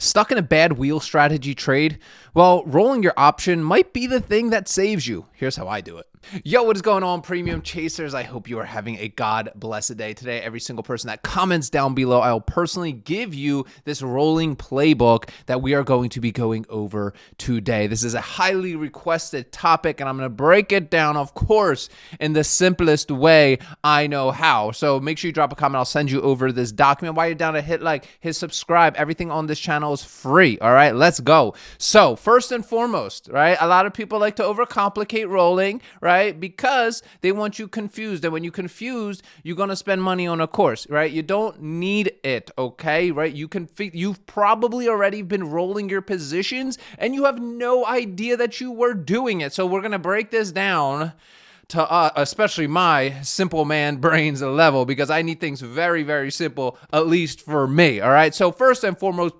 Stuck in a bad wheel strategy trade? Well, rolling your option might be the thing that saves you. Here's how I do it. Yo, what is going on, Premium Chasers? I hope you are having a God-blessed day today. Every single person that comments down below, I will personally give you this rolling playbook that we are going to be going over today. This is a highly requested topic, and I'm going to break it down, of course, in the simplest way I know how. So make sure you drop a comment. I'll send you over this document. While you're down to hit like, hit subscribe. Everything on this channel is free. All right, let's go. So first and foremost, right, a lot of people like to overcomplicate rolling, right? Because they want you confused. And when you're confused, you're going to spend money on a course, right? You don't need it, okay? Right? You've probably already been rolling your positions and you have no idea that you were doing it. So we're going to break this down to especially my simple man brains level, because I need things very, very simple, at least for me, all right? So first and foremost,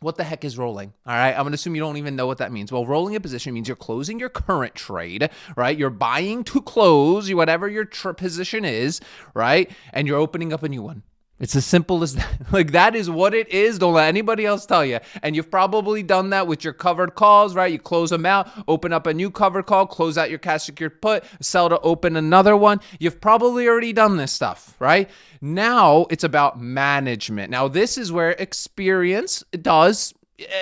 what the heck is rolling? All right, I'm going to assume you don't even know what that means. Well, rolling a position means you're closing your current trade, right? You're buying to close, whatever your position is, right? And you're opening up a new one. It's as simple as that. Like, that is what it is. Don't let anybody else tell you. And you've probably done that with your covered calls, right? You close them out, open up a new covered call, close out your cash secured put, sell to open another one. You've probably already done this stuff, right? Now it's about management. Now, this is where experience does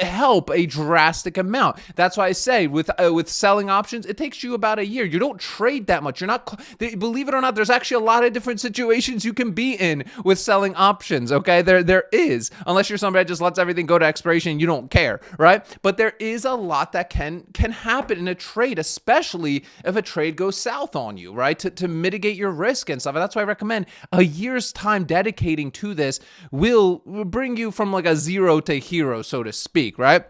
help a drastic amount. That's why I say with selling options, it takes you about a year. You don't trade that much. You're not, believe it or not, there's actually a lot of different situations you can be in with selling options. Okay, there is, unless you're somebody that just lets everything go to expiration and you don't care, right? But there is a lot that can happen in a trade, especially if a trade goes south on you, right? To mitigate your risk and stuff. And that's why I recommend a year's time dedicating to this will bring you from like a zero to hero, so to speak, right?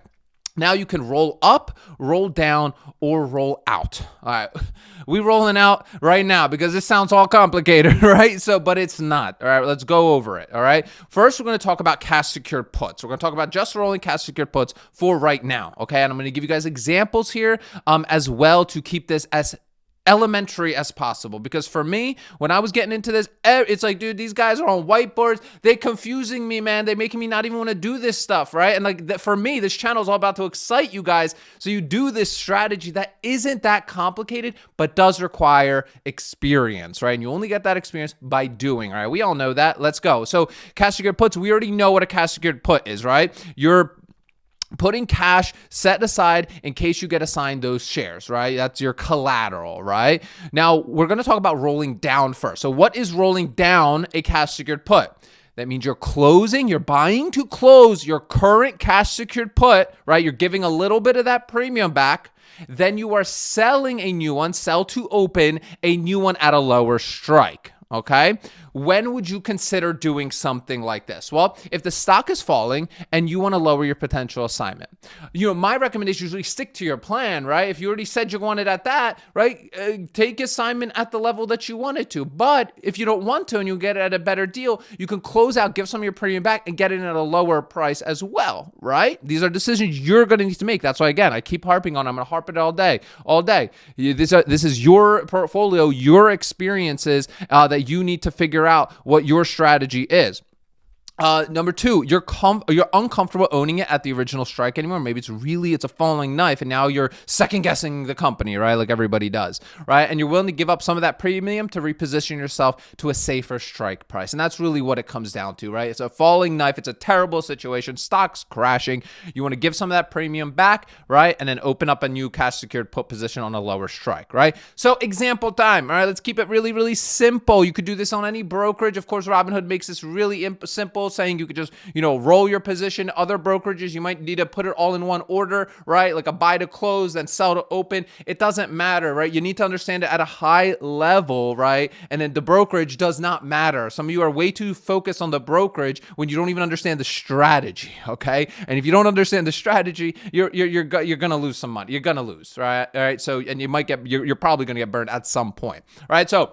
Now you can roll up, roll down, or roll out. All right, we rolling out right now because this sounds all complicated, right? So, but it's not. All right, let's go over it. All right, first we're going to talk about cash secured puts. We're going to talk about just rolling cash secured puts for right now. Okay, and I'm going to give you guys examples here as well to keep this as elementary as possible, because for me, when I was getting into this, it's like, dude, these guys are on whiteboards. They're confusing me, man. They're making me not even want to do this stuff, right? And like for me, this channel is all about to excite you guys, so you do this strategy that isn't that complicated, but does require experience, right? And you only get that experience by doing, all right? We all know that. Let's go. So cash secured puts, we already know what a cash secured put is, right? You're putting cash set aside in case you get assigned those shares, right? That's your collateral, right? Now, we're going to talk about rolling down first. So what is rolling down a cash secured put? That means you're buying to close your current cash secured put, right? You're giving a little bit of that premium back. Then you are selling a new one, sell to open a new one at a lower strike. Okay, when would you consider doing something like this? Well, if the stock is falling and you want to lower your potential assignment, my recommendation is usually stick to your plan, right? If you already said you wanted at that, right, take assignment at the level that you wanted to. But if you don't want to and you get it at a better deal, you can close out, give some of your premium back, and get it at a lower price as well, right? These are decisions you're going to need to make. That's why, again, I keep harping on. I'm going to harp it all day. This is your portfolio, your experiences that you need to figure out what your strategy is. Number two, you're uncomfortable owning it at the original strike anymore. Maybe it's a falling knife, and now you're second guessing the company, right? Like everybody does, right? And you're willing to give up some of that premium to reposition yourself to a safer strike price. And that's really what it comes down to, right? It's a falling knife. It's a terrible situation. Stock's crashing. You want to give some of that premium back, right? And then open up a new cash secured put position on a lower strike, right? So example time, all right? Let's keep it really, really simple. You could do this on any brokerage. Of course, Robinhood makes this really simple, saying you could just, roll your position. Other brokerages, you might need to put it all in one order, right? Like a buy to close, then sell to open. It doesn't matter, right? You need to understand it at a high level, right? And then the brokerage does not matter. Some of you are way too focused on the brokerage when you don't even understand the strategy, okay? And if you don't understand the strategy, you're gonna lose some money. You're gonna lose, right? All right. So, and you're probably gonna get burned at some point, right? So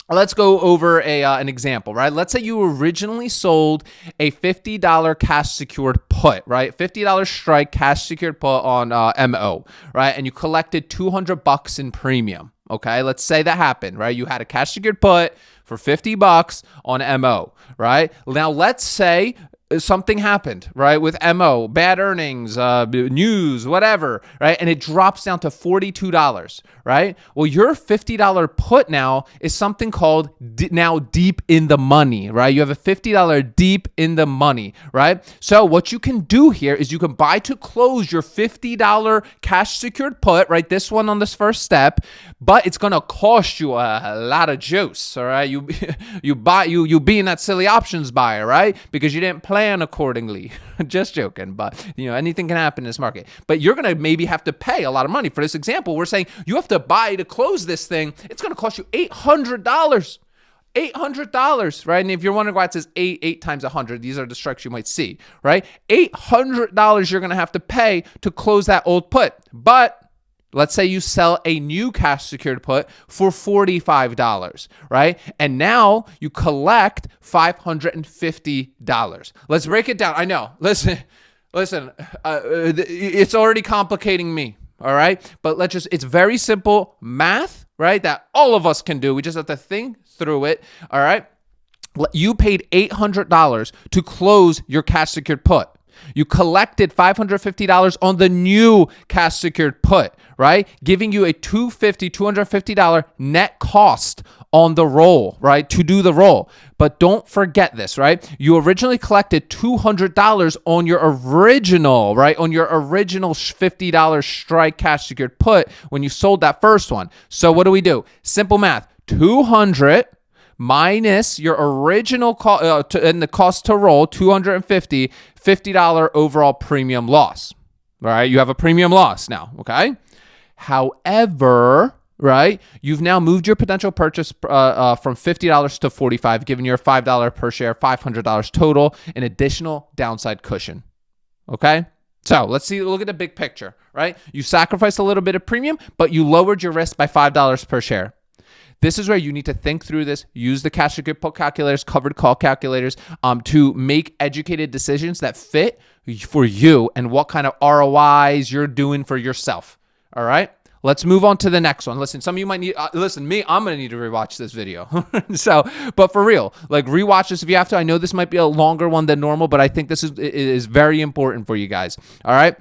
let's go over an example, right? Let's say you originally sold a $50 cash secured put, right? $50 strike cash secured put on MO, right? And you collected $200 in premium. Okay, let's say that happened, right? You had a cash secured put for $50 on MO, right? Now let's say something happened, right, with MO, bad earnings, news, whatever, right, and it drops down to $42, right? Well, your $50 put now is something called now deep in the money, right? You have a $50 deep in the money, right? So what you can do here is you can buy to close your $50 cash secured put, right? This one on this first step, but it's gonna cost you a lot of juice, all right? You being that silly options buyer, right? Because you didn't plan accordingly. Just joking, but anything can happen in this market. But you're gonna maybe have to pay a lot of money. For this example, we're saying you have to buy to close this thing. It's gonna cost you $800. $800, right? And if you're wondering why it says eight times 100, these are the strikes you might see, right? $800 you're gonna have to pay to close that old put. But let's say you sell a new cash secured put for $45, right? And now you collect $550. Let's break it down. I know. Listen, it's already complicating me, all right? But it's very simple math, right? That all of us can do. We just have to think through it, all right? You paid $800 to close your cash secured put. You collected $550 on the new cash secured put, right? Giving you a $250 net cost on the roll, right? To do the roll. But don't forget this, right? You originally collected $200 on your original, right? On your original $50 strike cash secured put when you sold that first one. So what do? Simple math. 200 minus your original and the cost to roll, $250, $50 overall premium loss. All right, you have a premium loss now, okay? However, right, you've now moved your potential purchase from $50 to $45, giving you a $5 per share, $500 total, an additional downside cushion, okay? So let's look at the big picture, right? You sacrificed a little bit of premium, but you lowered your risk by $5 per share. This is where you need to think through this, use the cash secured put calculators, covered call calculators to make educated decisions that fit for you and what kind of ROIs you're doing for yourself. All right, let's move on to the next one. Listen, some of you might need, I'm going to need to rewatch this video. But for real, rewatch this if you have to. I know this might be a longer one than normal, but I think this is very important for you guys. All right.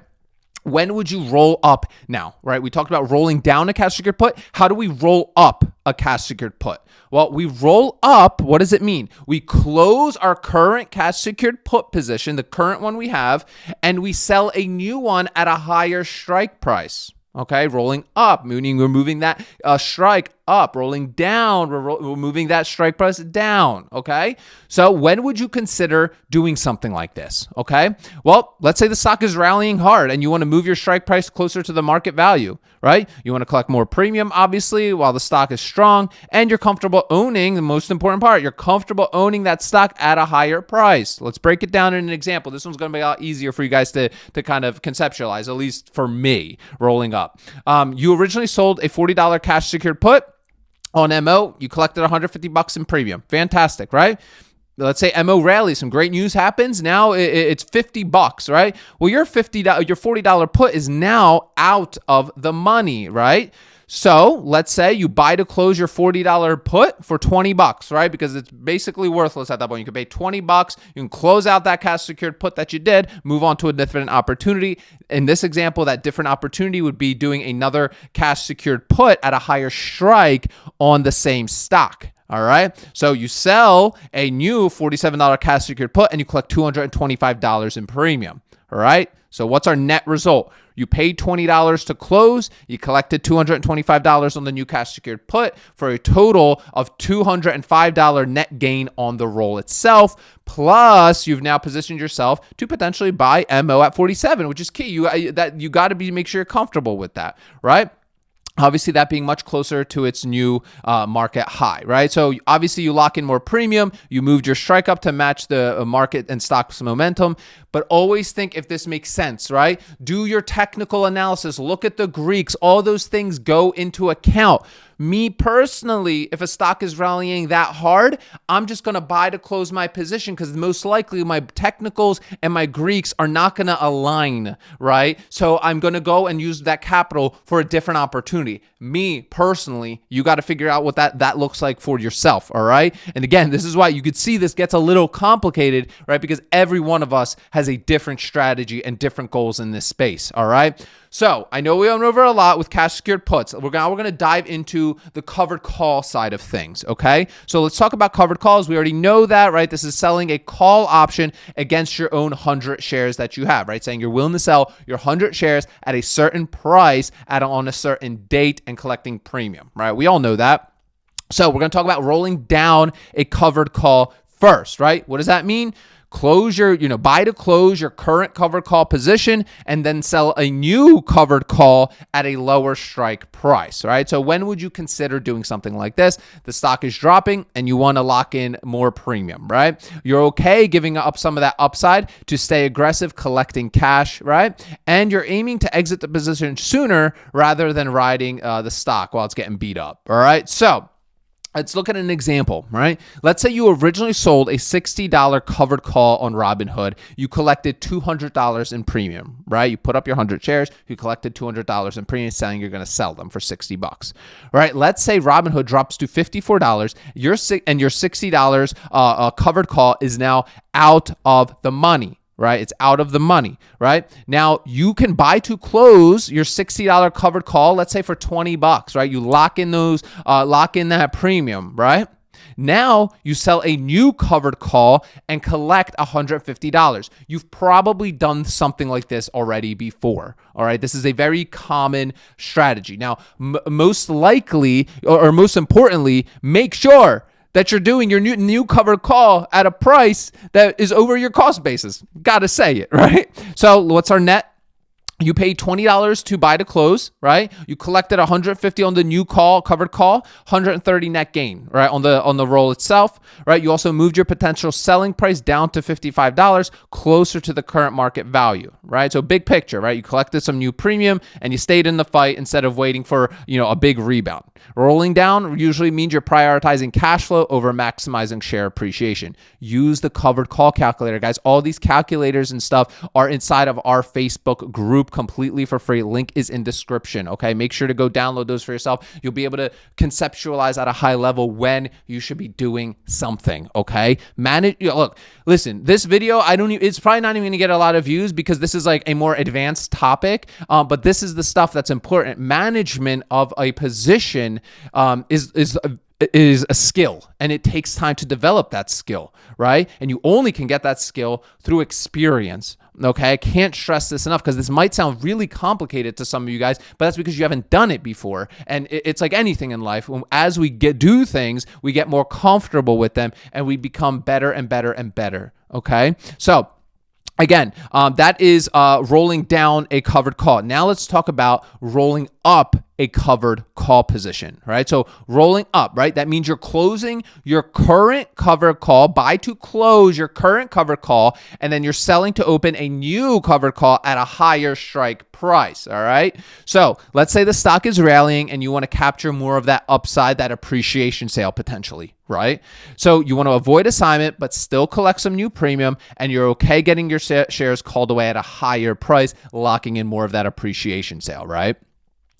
When would you roll up now, right? We talked about rolling down a cash secured put. How do we roll up a cash secured put? Well, we roll up. What does it mean? We close our current cash secured put position, the current one we have, and we sell a new one at a higher strike price. Okay, rolling up, meaning we're moving that strike up. Rolling down, we're moving that strike price down. Okay, so when would you consider doing something like this? Okay, well, let's say the stock is rallying hard and you want to move your strike price closer to the market value, right? You want to collect more premium, obviously, while the stock is strong, and you're comfortable owning, the most important part, you're comfortable owning that stock at a higher price. Let's break it down in an example. This one's going to be a lot easier for you guys to kind of conceptualize, at least for me, rolling up. You originally sold a $40 cash secured put on MO. You collected $150 in premium. Fantastic, right? Let's say MO rallies, some great news happens. Now it's $50, right? Well, your $40 put is now out of the money, right? So let's say you buy to close your $40 put for $20, right? Because it's basically worthless at that point. You can pay $20. You can close out that cash secured put that you did, move on to a different opportunity. In this example, that different opportunity would be doing another cash secured put at a higher strike on the same stock. All right. So you sell a new $47 cash secured put and you collect $225 in premium. All right. So what's our net result? You paid $20 to close. You collected $225 on the new cash secured put for a total of $205 net gain on the roll itself. Plus, you've now positioned yourself to potentially buy MO at 47, which is key. You got to make sure you're comfortable with that, right? Obviously, that being much closer to its new market high, right? So obviously, you lock in more premium. You moved your strike up to match the market and stock's momentum. But always think if this makes sense, right? Do your technical analysis. Look at the Greeks. All those things go into account. Me personally, if a stock is rallying that hard, I'm just going to buy to close my position because most likely my technicals and my Greeks are not going to align, right? So I'm going to go and use that capital for a different opportunity. Me personally, you got to figure out what that looks like for yourself, all right? And again, this is why you could see this gets a little complicated, right? Because every one of us has a different strategy and different goals in this space, all right? So I know we went over a lot with cash secured puts. We're going to dive into the covered call side of things, okay? So let's talk about covered calls. We already know that, right? This is selling a call option against your own 100 shares that you have, right? Saying you're willing to sell your 100 shares at a certain price on a certain date and collecting premium, right? We all know that. So we're going to talk about rolling down a covered call first, right? What does that mean? Buy to close your current covered call position and then sell a new covered call at a lower strike price, right? So when would you consider doing something like this? The stock is dropping and you want to lock in more premium, right? You're okay giving up some of that upside to stay aggressive, collecting cash, right? And you're aiming to exit the position sooner rather than riding the stock while it's getting beat up, all right? So let's look at an example, right? Let's say you originally sold a $60 covered call on Robinhood. You collected $200 in premium, right? You put up your 100 shares, you collected $200 in premium, saying you're going to sell them for $60, right? Let's say Robinhood drops to $54. Your $60 covered call is now out of the money. Right? It's out of the money, right? Now you can buy to close your $60 covered call, let's say for $20, right? You lock in that premium, right? Now you sell a new covered call and collect $150. You've probably done something like this already before. All right. This is a very common strategy. Now, most likely, or most importantly, make sure that you're doing your new covered call at a price that is over your cost basis. Gotta say it, right? So what's our net? You paid $20 to buy to close, right? You collected $150 on the new covered call, $130 net gain, right? On the roll itself, right? You also moved your potential selling price down to $55, closer to the current market value, right? So big picture, right? You collected some new premium and you stayed in the fight instead of waiting for, a big rebound. Rolling down usually means you're prioritizing cash flow over maximizing share appreciation. Use the covered call calculator, guys. All these calculators and stuff are inside of our Facebook group completely for free. Link is in description, okay? Make sure to go download those for yourself. You'll be able to conceptualize at a high level when you should be doing something, okay? Look, listen, this video, it's probably not even going to get a lot of views because this is like a more advanced topic, but this is the stuff that's important. Management of a position is a skill, and it takes time to develop that skill, right? And you only can get that skill through experience. Okay, I can't stress this enough because this might sound really complicated to some of you guys, but that's because you haven't done it before. And it's like anything in life. As we do things, we get more comfortable with them and we become better and better and better. Okay, so again, that is rolling down a covered call. Now let's talk about rolling up a covered call position, right? So rolling up, right? That means you're closing your current covered call, buy to close your current covered call, and then you're selling to open a new covered call at a higher strike price, all right? So let's say the stock is rallying and you want to capture more of that upside, that appreciation sale potentially, right? So you want to avoid assignment, but still collect some new premium, and you're okay getting your shares called away at a higher price, locking in more of that appreciation sale, right?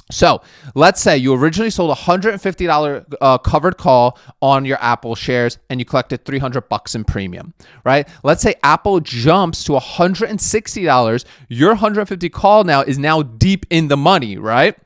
So let's say you originally sold a $150 covered call on your Apple shares and you collected $300 in premium, right? Let's say Apple jumps to $160. Your 150 call now is deep in the money, right?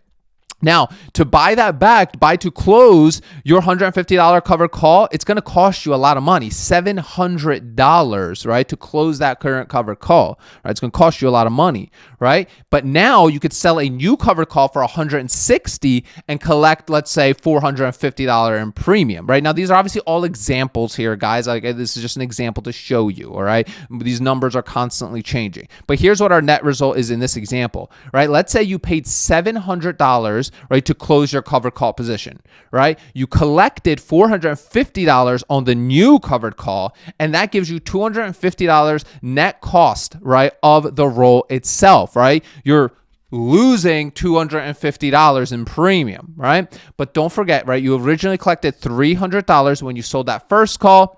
Now, to buy that back, buy to close your $150 covered call, it's going to cost you a lot of money, $700, right, to close that current covered call. Right? It's going to cost you a lot of money, right? But now you could sell a new covered call for $160 and collect, let's say, $450 in premium, right? Now, these are obviously all examples here, guys. Like, this is just an example to show you, all right? These numbers are constantly changing. But here's what our net result is in this example, right? Let's say you paid $700, right, to close your covered call position, right? You collected $450 on the new covered call, and that gives you $250 net cost, right, of the roll itself, right? You're losing $250 in premium, right? But don't forget, right? You originally collected $300 when you sold that first call.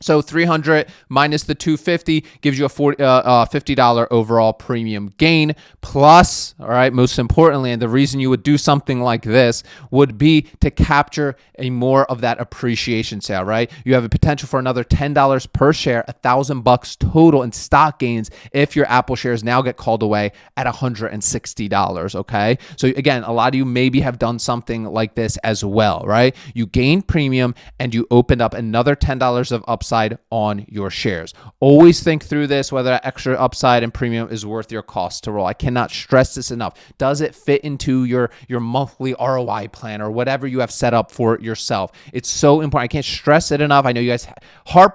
So 300 minus the 250 gives you a $50 overall premium gain. Plus, all right, most importantly, and the reason you would do something like this would be to capture a more of that appreciation sale, right? You have a potential for another $10 per share, $1,000 total in stock gains if your Apple shares now get called away at $160, okay? So again, a lot of you maybe have done something like this as well, right? You gained premium and you opened up another $10 of upside on your shares. Always think through this, whether that extra upside and premium is worth your cost to roll. I cannot stress this enough. Does it fit into your monthly ROI plan or whatever you have set up for yourself? It's so important. I can't stress it enough. I know you guys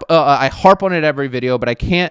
I harp on it every video, but I can't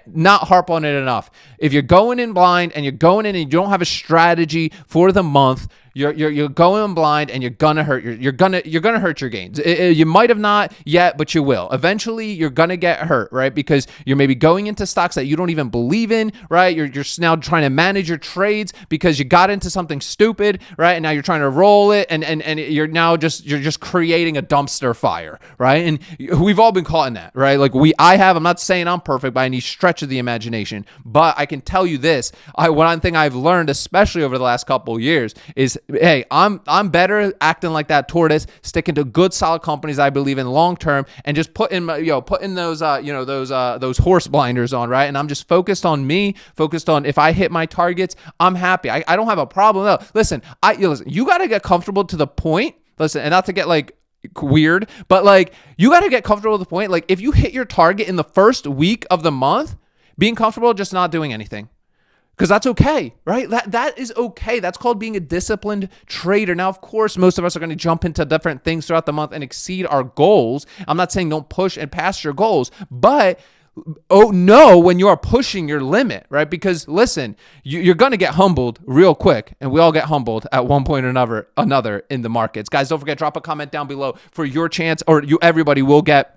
not harp on it enough. If you're going in blind and you're going in and you don't have a strategy for the month, you're going blind and you're gonna hurt your gains. You might have not yet, but you will. Eventually, you're gonna get hurt, right? Because you're maybe going into stocks that you don't even believe in, right? You're now trying to manage your trades because you got into something stupid, right? And now you're trying to roll it, and you're just creating a dumpster fire, right? And we've all been caught in that, right? Like I'm not saying I'm perfect by any stretch of the imagination, but I can tell you this: one thing I've learned, especially over the last couple of years, is hey, I'm better acting like that tortoise, sticking to good, solid companies I believe in long term, and just putting those those horse blinders on, right? And I'm just focused on me, focused on if I hit my targets, I'm happy. I don't have a problem. No, listen, you got to get comfortable to the point. Listen, and not to get like weird, but like you got to get comfortable to the point. Like if you hit your target in the first week of the month, being comfortable just not doing anything. Because that's okay, right? That is okay. That's called being a disciplined trader. Now, of course, most of us are going to jump into different things throughout the month and exceed our goals. I'm not saying don't push and pass your goals, but know when you are pushing your limit, right? Because listen, you're going to get humbled real quick, and we all get humbled at one point or another in the markets. Guys, don't forget, drop a comment down below for your chance, or everybody will get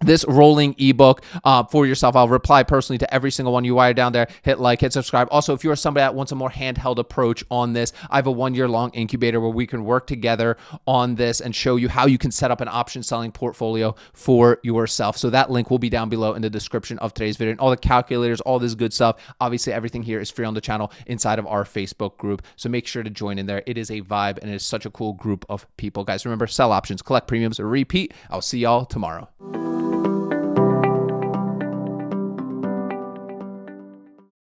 this rolling ebook for yourself. I'll reply personally to every single one you wire down there. Hit like, hit subscribe. Also, if you're somebody that wants a more handheld approach on this, I have a 1-year-long incubator where we can work together on this and show you how you can set up an option selling portfolio for yourself. So that link will be down below in the description of today's video, and all the calculators, all this good stuff. Obviously, everything here is free on the channel inside of our Facebook group. So make sure to join in there. It is a vibe, and it is such a cool group of people. Guys, remember, sell options, collect premiums, repeat. I'll see y'all tomorrow.